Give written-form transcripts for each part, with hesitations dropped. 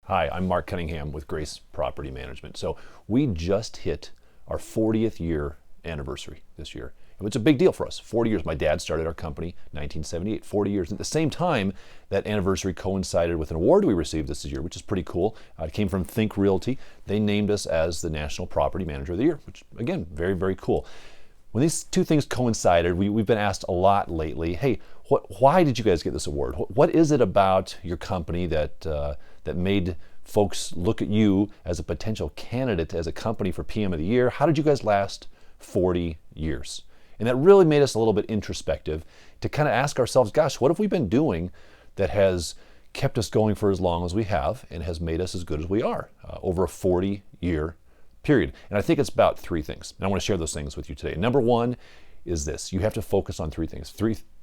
Hi, I'm Mark Cunningham with Grace Property Management. So we just hit our 40th year anniversary this year. And it's a big deal for us. 40 years. My dad started our company 1978, 40 years. At the same time, that anniversary coincided with an award we received this year, which is pretty cool. It came from Think Realty. They named us as the National Property Manager of the Year, which again, very, very cool. When these two things coincided, we've been asked a lot lately, hey, why did you guys get this award? What is it about your company that made folks look at you as a potential candidate as a company for PM of the Year? How did you guys last 40 years? And that really made us a little bit introspective to kind of ask ourselves, gosh, what have we been doing that has kept us going for as long as we have and has made us as good as we are over a 40-year period? And I think it's about three things. And I want to share those things with you today. Number one is this. You have to focus on three things.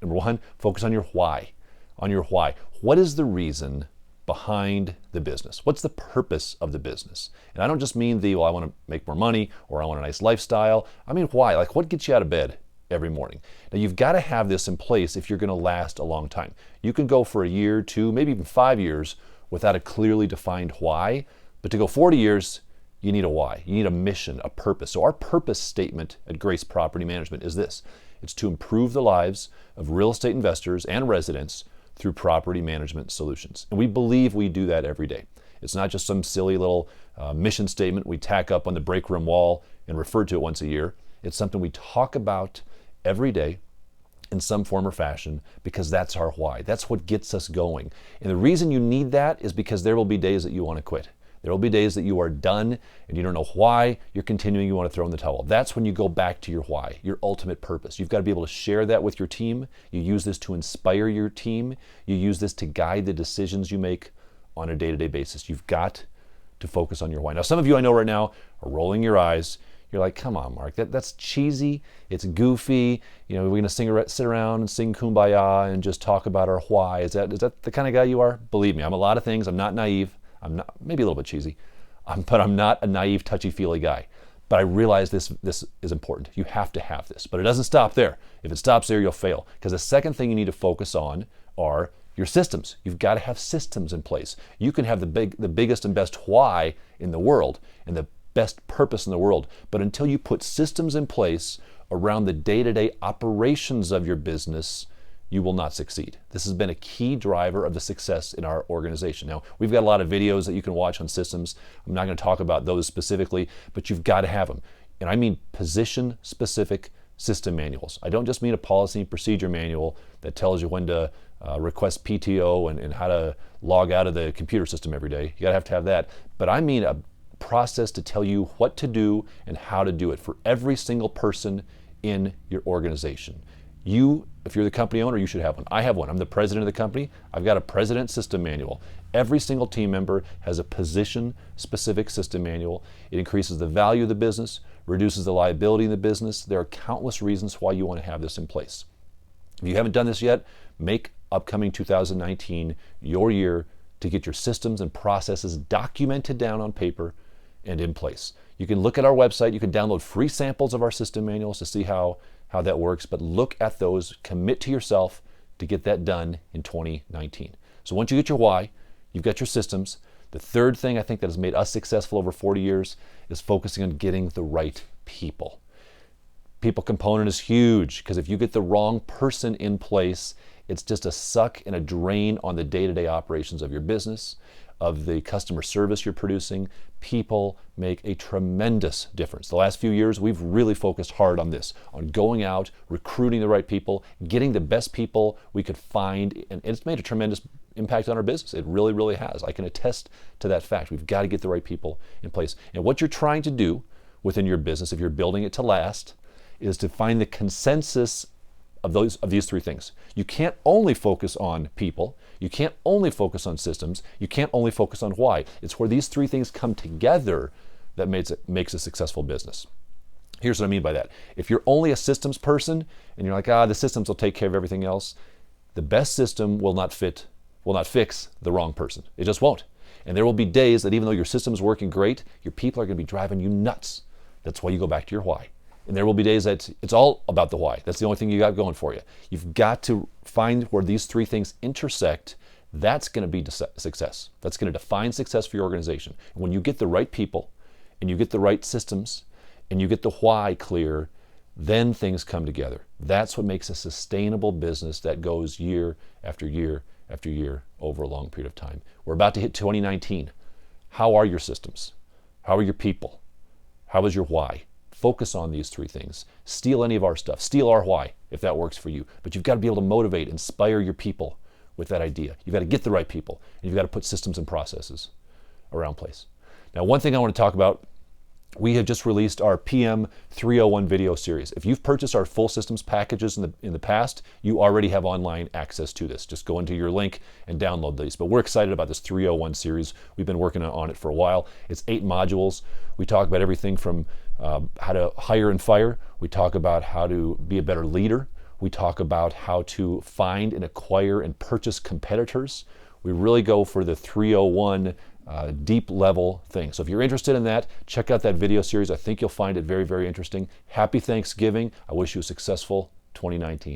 Number one, focus on your why. On your why. What is the reason behind the business? What's the purpose of the business? And I don't just mean I want to make more money or I want a nice lifestyle. I mean, why? Like, what gets you out of bed every morning? Now, you've got to have this in place if you're going to last a long time. You can go for a year, 2, maybe even 5 years without a clearly defined why, but to go 40 years, you need a why. You need a mission, a purpose. So our purpose statement at Grace Property Management is this. It's to improve the lives of real estate investors and residents through property management solutions. And we believe we do that every day. It's not just some silly little mission statement we tack up on the break room wall and refer to it once a year. It's something we talk about every day in some form or fashion because that's our why. That's what gets us going. And the reason you need that is because there will be days that you want to quit. There will be days that you are done and you don't know why you're continuing, you want to throw in the towel. That's when you go back to your why, your ultimate purpose. You've got to be able to share that with your team. You use this to inspire your team. You use this to guide the decisions you make on a day-to-day basis. You've got to focus on your why. Now, some of you I know right now are rolling your eyes. You're like, come on, Mark, that's cheesy. It's goofy. You know, we're going to sit around and sing Kumbaya and just talk about our why. Is that the kind of guy you are? Believe me, I'm a lot of things. I'm not naive. I'm not, maybe a little bit cheesy, but I'm not a naive, touchy-feely guy. But I realize this is important. You have to have this. But it doesn't stop there. If it stops there, you'll fail. Because the second thing you need to focus on are your systems. You've got to have systems in place. You can have the biggest and best why in the world and the best purpose in the world. But until you put systems in place around the day-to-day operations of your business, you will not succeed. This has been a key driver of the success in our organization. Now, we've got a lot of videos that you can watch on systems. I'm not going to talk about those specifically, but you've got to have them. And I mean position-specific system manuals. I don't just mean a policy and procedure manual that tells you when to request PTO and how to log out of the computer system every day. You have to have that. But I mean a process to tell you what to do and how to do it for every single person in your organization. If you're the company owner, you should have one. I have one. I'm the president of the company. I've got a president system manual. Every single team member has a position-specific system manual. It increases the value of the business, reduces the liability in the business. There are countless reasons why you want to have this in place. If you haven't done this yet, make upcoming 2019 your year to get your systems and processes documented down on paper and in place. You can look at our website. You can download free samples of our system manuals to see how that works, but look at those, commit to yourself to get that done in 2019. So once you get your why, you've got your systems. The third thing I think that has made us successful over 40 years is focusing on getting the right people. People component is huge because if you get the wrong person in place, it's just a suck and a drain on the day-to-day operations of your business, of the customer service you're producing. People make a tremendous difference. The last few years, we've really focused hard on this, on going out, recruiting the right people, getting the best people we could find, and it's made a tremendous impact on our business. It really, really has. I can attest to that fact. We've got to get the right people in place. And what you're trying to do within your business, if you're building it to last, is to find the consensus of these three things. You can't only focus on people. You can't only focus on systems. You can't only focus on why. It's where these three things come together that makes a successful business. Here's what I mean by that. If you're only a systems person and you're like, the systems will take care of everything else, the best system will not fix the wrong person. It just won't. And there will be days that even though your system's working great, your people are going to be driving you nuts. That's why you go back to your why. And there will be days that it's all about the why. That's the only thing you got going for you. You've got to find where these three things intersect. That's going to be success. That's going to define success for your organization. And when you get the right people and you get the right systems and you get the why clear, then things come together. That's what makes a sustainable business that goes year after year after year over a long period of time. We're about to hit 2019. How are your systems? How are your people? How is your why? Focus on these three things. Steal any of our stuff. Steal our why if that works for you. But you've got to be able to motivate, inspire your people with that idea. You've got to get the right people, and you've got to put systems and processes around place. Now, one thing I want to talk about, we have just released our PM 301 video series. If you've purchased our full systems packages in the past, you already have online access to this. Just go into your link and download these. But we're excited about this 301 series. We've been working on it for a while. It's 8 modules. We talk about everything from how to hire and fire. We talk about how to be a better leader. We talk about how to find and acquire and purchase competitors. We really go for the 301 deep level thing. So if you're interested in that, check out that video series. I think you'll find it very, very interesting. Happy Thanksgiving. I wish you a successful 2019.